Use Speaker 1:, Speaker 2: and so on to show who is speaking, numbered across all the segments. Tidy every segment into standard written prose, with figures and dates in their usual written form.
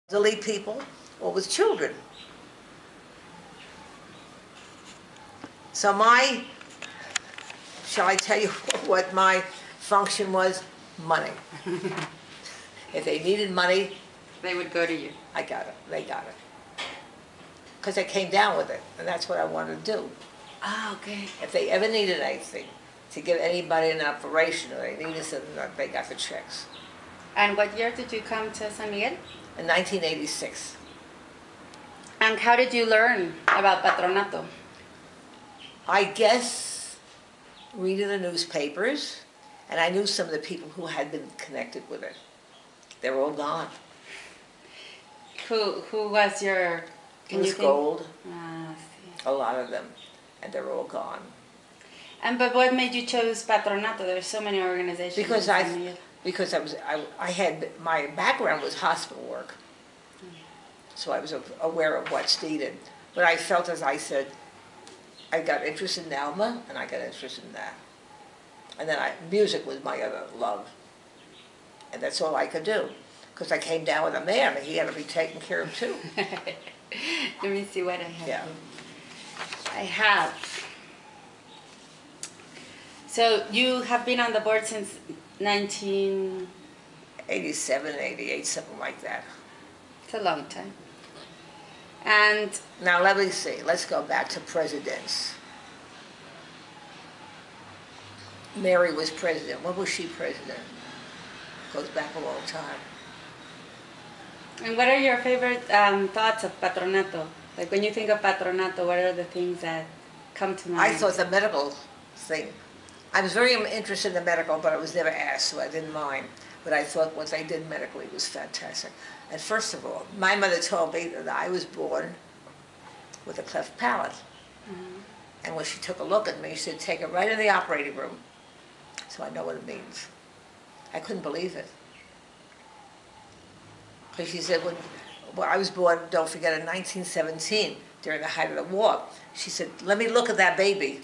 Speaker 1: elderly people or with children. So shall I tell you what my function was? Money. If they needed money,
Speaker 2: They would go to you.
Speaker 1: I got it, they got it. Because I came down with it, and that's what I wanted to do.
Speaker 2: Ah, okay.
Speaker 1: If they ever needed anything, to give anybody an operation, or they needed something, they got the checks.
Speaker 2: And what year did you come to San Miguel?
Speaker 1: In 1986.
Speaker 2: And how did you learn about Patronato?
Speaker 1: I guess reading the newspapers, and I knew some of the people who had been connected with it. They were all gone.
Speaker 2: Who was your...
Speaker 1: It was Gold,
Speaker 2: Ah, see.
Speaker 1: a lot of them, and they're all gone.
Speaker 2: But what made you choose Patronato? There's so many organizations.
Speaker 1: Because
Speaker 2: in San Miguel.
Speaker 1: I had, my background was hospital work, so I was aware of what's needed. But I felt, as I said, I got interested in Alma, and I got interested in that. And then music was my other love, and that's all I could do. Because I came down with a man, and he had to be taken care of too.
Speaker 2: Let me see what I have.
Speaker 1: Yeah.
Speaker 2: I have. So you have been on the board since
Speaker 1: 87, 88, something like that.
Speaker 2: It's a long time. And
Speaker 1: Now let me see, let's go back to presidents. Mary was president. When was she president? Goes back a long time.
Speaker 2: what are your favorite thoughts of Patronato? Like when you think of Patronato, what are the things that come to mind?
Speaker 1: I thought the medical thing, I was very interested in the medical, but I was never asked, so I didn't mind. But I thought what they did medically was fantastic. And first of all, my mother told me that I was born with a cleft palate.
Speaker 2: Mm-hmm.
Speaker 1: And when she took a look at me, she said, take it right in the operating room. So I know what it means. I couldn't believe it. Because she said, well, I was born, don't forget, in 1917, during the height of the war. She said, let me look at that baby,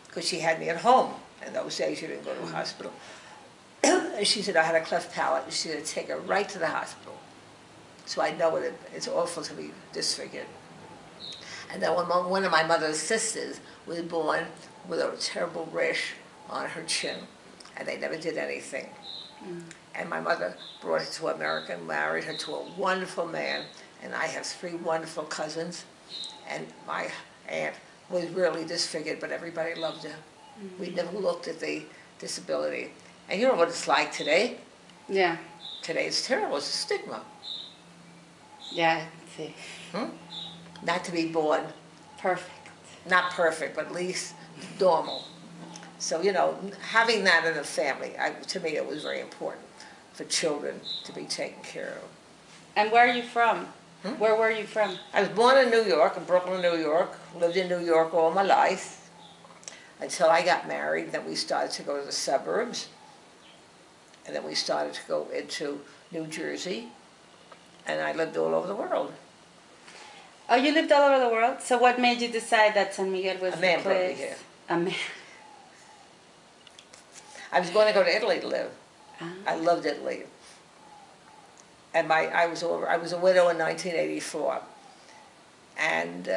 Speaker 1: because she had me at home. In those days, you didn't go to a hospital. And she said, I had a cleft palate. And she said, take her right to the hospital. So I know it's awful to be disfigured. And then one of my mother's sisters was born with a terrible rash on her chin, and they never did anything. Mm. And my mother brought her to America and married her to a wonderful man, and I have 3 wonderful cousins, and my aunt was really disfigured, but everybody loved her. Mm-hmm. We never looked at the disability. And you know what it's like today?
Speaker 2: Yeah.
Speaker 1: Today it's terrible, it's a stigma.
Speaker 2: Yeah, see.
Speaker 1: Not to be born
Speaker 2: perfect.
Speaker 1: Not perfect, but at least normal. So, you know, having that in the family, to me it was very important for children to be taken care of.
Speaker 2: And where are you from? Where were you from?
Speaker 1: I was born in New York, in Brooklyn, New York. Lived in New York all my life until I got married. Then we started to go to the suburbs. And then we started to go into New Jersey. And I lived all over the world.
Speaker 2: Oh, you lived all over the world? So what made you decide that San Miguel was the place?
Speaker 1: A man brought me here.
Speaker 2: A man.
Speaker 1: I was going to go to Italy to live. I loved Italy. And I was a widow in 1984. And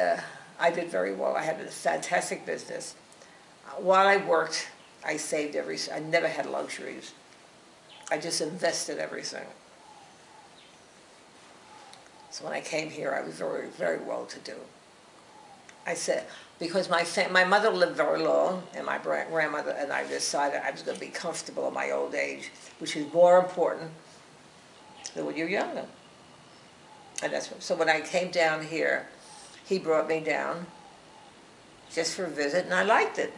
Speaker 1: I did very well. I had a fantastic business. While I worked, I saved I never had luxuries. I just invested everything. So when I came here, I was very, very well-to-do. I said, because my mother lived very long, and my grandmother, and I decided I was going to be comfortable in my old age, which is more important than when you're younger. And so when I came down here, he brought me down just for a visit, and I liked it.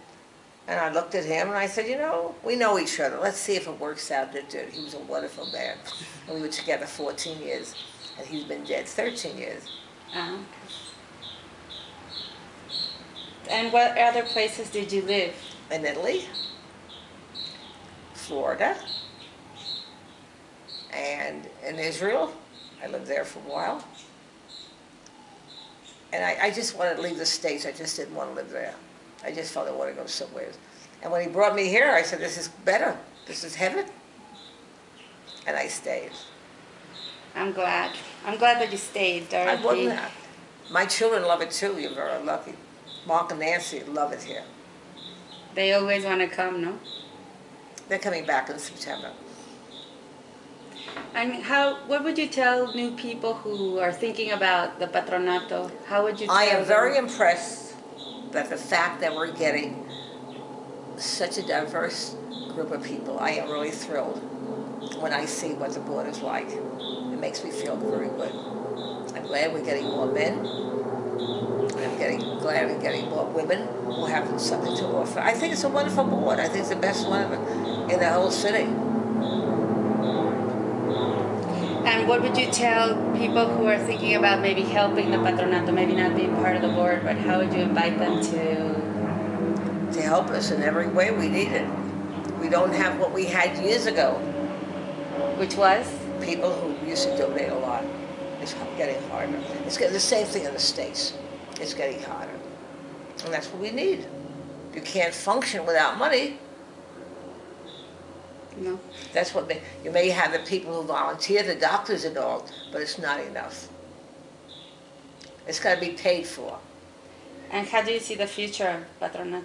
Speaker 1: And I looked at him, and I said, you know, we know each other. Let's see if it works out. It did. He was a wonderful man. And we were together 14 years, and he's been dead 13 years.
Speaker 2: Okay. And what other places did you live?
Speaker 1: In Italy, Florida, and in Israel. I lived there for a while. And I just wanted to leave the States. I just didn't want to live there. I just felt I wanted to go somewhere. And when he brought me here, I said, this is better. This is heaven. And I stayed.
Speaker 2: I'm glad. I'm glad that you stayed, Dorothy.
Speaker 1: I wouldn't have. My children love it too. You're very lucky. Mark and Nancy love it here.
Speaker 2: They always want to come, no?
Speaker 1: They're coming back in September.
Speaker 2: And what would you tell new people who are thinking about the Patronato? How would you tell
Speaker 1: I am very
Speaker 2: them?
Speaker 1: impressed that the fact that we're getting such a diverse group of people, I am really thrilled when I see what the board is like. It makes me feel very good. I'm glad we're getting more men. I'm glad we're getting more women who have something to offer. I think it's a wonderful board. I think it's the best one in the whole city.
Speaker 2: And what would you tell people who are thinking about maybe helping the Patronato, maybe not being part of the board, but how would you invite them
Speaker 1: To help us in every way we need it. We don't have what we had years ago.
Speaker 2: which was?
Speaker 1: People who used to donate a lot. It's getting harder. It's getting the same thing in the States. It's getting harder. And that's what we need. You can't function without money.
Speaker 2: No.
Speaker 1: That's what you may have the people who volunteer, the doctors and all, but it's not enough. It's got to be paid for.
Speaker 2: And how do you see the future of Patronato?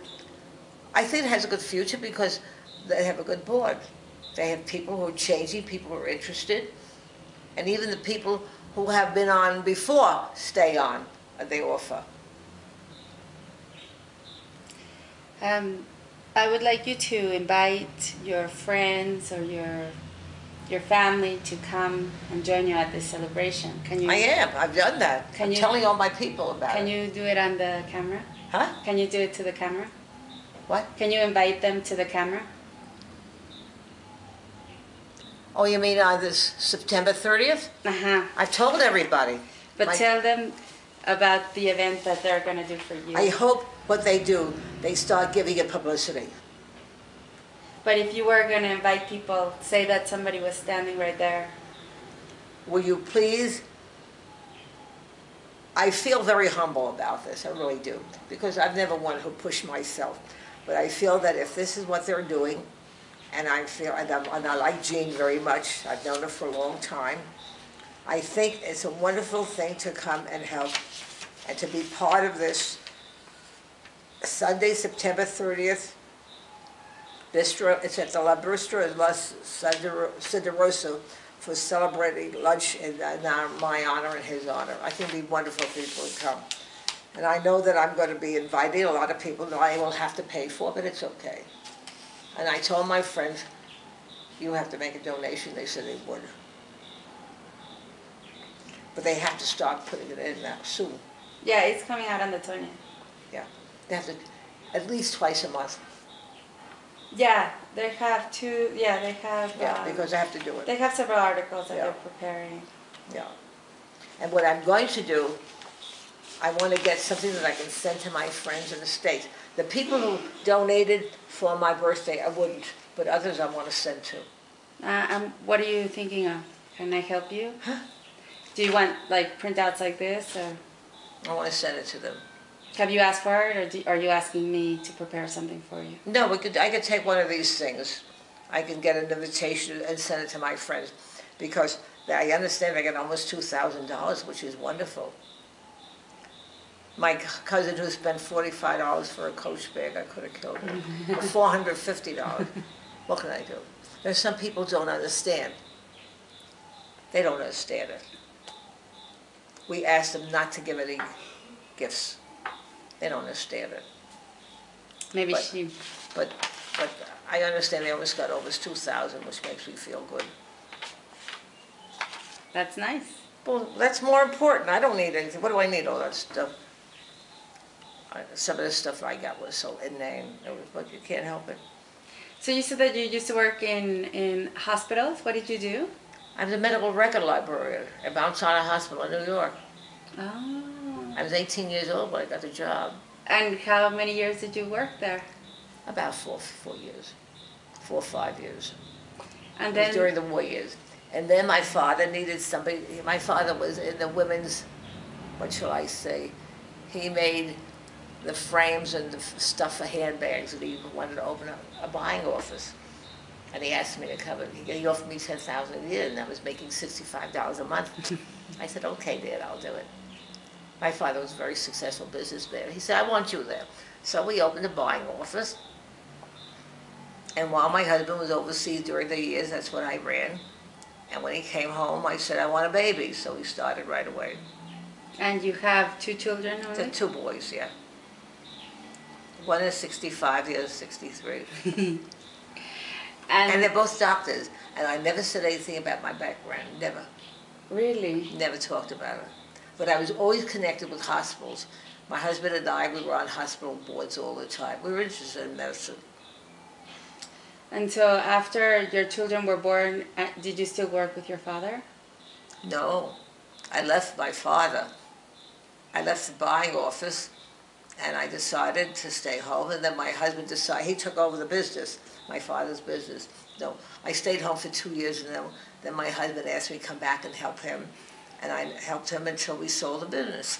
Speaker 1: I think it has a good future because they have a good board. They have people who are changing, people who are interested, and even the people who have been on before stay on, they offer.
Speaker 2: I would like you to invite your friends or your family to come and join you at this celebration. Can you?
Speaker 1: I am. I've done that.
Speaker 2: Can
Speaker 1: I'm
Speaker 2: you-
Speaker 1: telling all my people about
Speaker 2: Can
Speaker 1: it.
Speaker 2: you do it on the camera?
Speaker 1: Huh?
Speaker 2: Can you do it to the camera?
Speaker 1: What?
Speaker 2: Can you invite them to the camera?
Speaker 1: Oh, you mean on this September 30th?
Speaker 2: Uh-huh.
Speaker 1: I've told everybody.
Speaker 2: But
Speaker 1: My-
Speaker 2: tell them about the event that they're going to do for you.
Speaker 1: I hope what they do, they start giving it publicity.
Speaker 2: But if you were going to invite people, say that somebody was standing right there.
Speaker 1: Will you please? I feel very humble about this, I really do, because I've never one who pushed myself. But I feel that if this is what they're doing, and I like Jean very much, I've known her for a long time, I think it's a wonderful thing to come and help and to be part of this Sunday, September 30th, bistro. It's at the La Bistro in Los Cideroso for celebrating lunch in my honor and his honor. I think it'd be wonderful for people to come. And I know that I'm going to be inviting a lot of people that I will have to pay for, but it's okay. And I told my friends, you have to make a donation. They said they would. But they have to start putting it in now, soon.
Speaker 2: Yeah, it's coming out on the 20th.
Speaker 1: Yeah. They have to, at least twice a month.
Speaker 2: Yeah, they have two, yeah, they have...
Speaker 1: Yeah, because I have to do it.
Speaker 2: They have several articles that
Speaker 1: Yeah.
Speaker 2: they're preparing.
Speaker 1: Yeah. And what I'm going to do, I want to get something that I can send to my friends in the States. The people who donated for my birthday, I wouldn't, but others I want to send to.
Speaker 2: What are you thinking of? Can I help you?
Speaker 1: Huh?
Speaker 2: Do you want like printouts like this, or
Speaker 1: I want to send it to them.
Speaker 2: have you asked for it, or are you asking me to prepare something for you?
Speaker 1: No, I could take one of these things. I can get an invitation and send it to my friends, because I understand they get almost $2,000, which is wonderful. My cousin who spent $45 for a Coach bag, I could have killed her. Or $450. What can I do? There's some people don't understand. They don't understand it. We asked them not to give any gifts. They don't understand it.
Speaker 2: Maybe
Speaker 1: But-
Speaker 2: she...
Speaker 1: But I understand they almost got almost 2,000, which makes me feel good.
Speaker 2: That's nice.
Speaker 1: Well, that's more important. I don't need anything. What do I need all that stuff? Some of the stuff I got was so inane, but you can't help it.
Speaker 2: So you said that you used to work in hospitals. What did you do?
Speaker 1: I'm the medical record librarian at Mount Sinai Hospital in New York.
Speaker 2: Oh.
Speaker 1: I was 18 years old when I got the job.
Speaker 2: And how many years did you work there?
Speaker 1: About 4 years, 4 or 5 years.
Speaker 2: And
Speaker 1: It was
Speaker 2: then
Speaker 1: during the war years. And then my father needed somebody. My father was in the women's, what shall I say? He made the frames and the stuff for handbags, and he wanted to open a buying office. And he asked me to cover. He offered me $10,000 a year, and I was making $65 a month. I said, okay, Dad, I'll do it. My father was a very successful businessman. He said, I want you there. So we opened a buying office. And while my husband was overseas during the years, that's what I ran. And when he came home, I said, I want a baby. So we started right away.
Speaker 2: And you have 2 children already?
Speaker 1: 2 boys, yeah. One is 65, the other is 63. And they're both doctors. And I never said anything about my background, never.
Speaker 2: Really?
Speaker 1: Never talked about it. But I was always connected with hospitals. My husband and I, we were on hospital boards all the time. We were interested in medicine.
Speaker 2: And so after your children were born, did you still work with your father?
Speaker 1: No, I left my father. I left the buying office, and I decided to stay home. And then my husband decided, he took over the business, my father's business. No, I stayed home for 2 years, and then my husband asked me to come back and help him. And I helped him until we sold the business.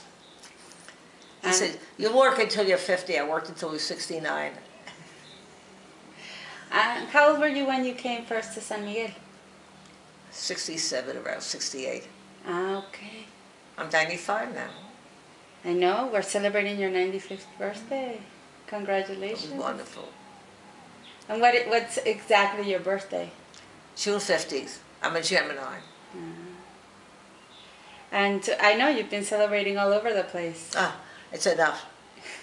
Speaker 1: He said, you'll work until you're 50. I worked until I was 69.
Speaker 2: How old were you when you came first to San Miguel?
Speaker 1: 67, around 68.
Speaker 2: Okay.
Speaker 1: I'm 95 now.
Speaker 2: I know, we're celebrating your 95th birthday. Congratulations.
Speaker 1: It was wonderful.
Speaker 2: And what's exactly your birthday?
Speaker 1: June 15th. I'm a Gemini.
Speaker 2: And I know you've been celebrating all over the place.
Speaker 1: It's enough.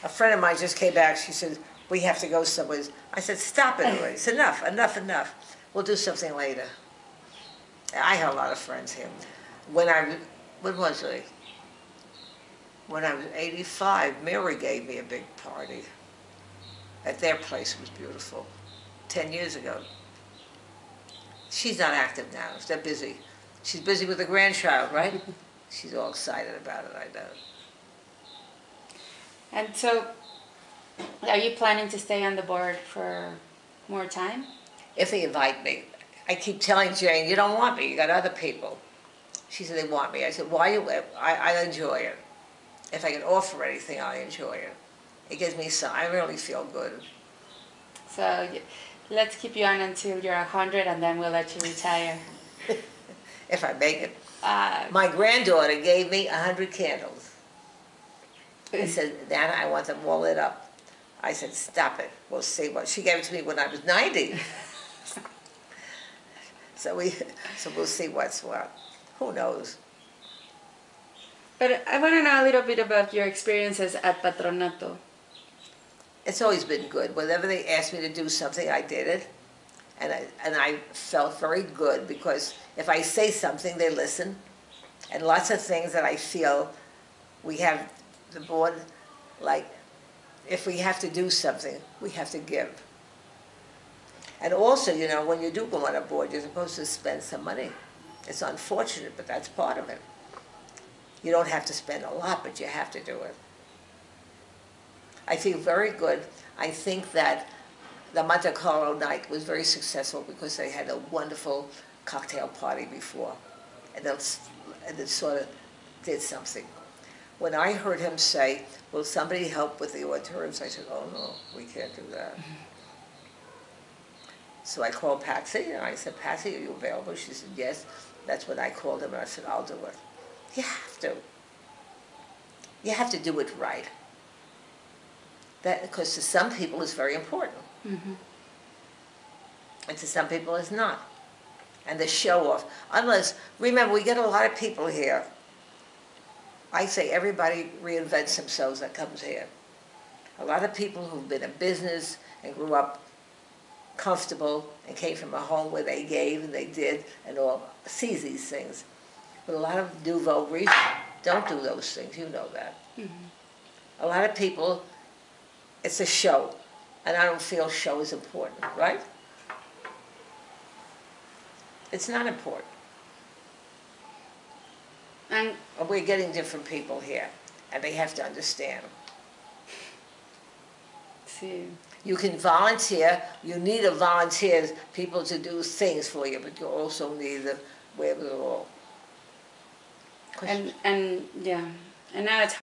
Speaker 1: A friend of mine just came back. She said, we have to go somewhere. I said, stop it already. It's enough, enough, enough. We'll do something later. I have a lot of friends here. When was I? When I was 85, Mary gave me a big party. At their place. It was beautiful. 10 years ago. She's not active now. They're busy. She's busy with a grandchild, right? She's all excited about it, I know.
Speaker 2: And so, are you planning to stay on the board for more time?
Speaker 1: If they invite me. I keep telling Jane, you don't want me, you got other people. She said, they want me. I said, why you? I enjoy it. If I can offer anything, I enjoy it. It gives me some, I really feel good.
Speaker 2: So, let's keep you on until you're 100 and then we'll let you retire.
Speaker 1: If I make it. My granddaughter gave me 100 candles. She said, Nana, I want them all lit up. I said, stop it. We'll see what. She gave it to me when I was 90. So we'll see what's what. Who knows?
Speaker 2: But I want to know a little bit about your experiences at Patronato.
Speaker 1: It's always been good. Whenever they asked me to do something, I did it. And I felt very good because if I say something, they listen. And lots of things that I feel we have the board, like if we have to do something, we have to give. And also, you know, when you do go on a board, you're supposed to spend some money. It's unfortunate, but that's part of it. You don't have to spend a lot, but you have to do it. I feel very good. I think that the Monte Carlo night was very successful because they had a wonderful cocktail party before. And it sort of did something. When I heard him say, will somebody help with the hors d'oeuvres, I said, oh no, we can't do that. So I called Patsy, and I said, Patsy, are you available? She said, yes. That's when I called him, and I said, I'll do it. You have to. You have to do it right. That, because to some people it's very important. Mm-hmm. And to some people it's not. And the show off. Unless, remember, we get a lot of people here. I say everybody reinvents themselves that comes here. A lot of people who've been in business and grew up comfortable and came from a home where they gave and they did and all, sees these things. But a lot of nouveau riche don't do those things, you know that. Mm-hmm. A lot of people, it's a show, and I don't feel show is important, right? It's not important. And we're getting different people here, and they have to understand.
Speaker 2: See.
Speaker 1: You can volunteer, you need a volunteers, people to do things for you, but you also need the wherewithal.
Speaker 2: And yeah, and now it's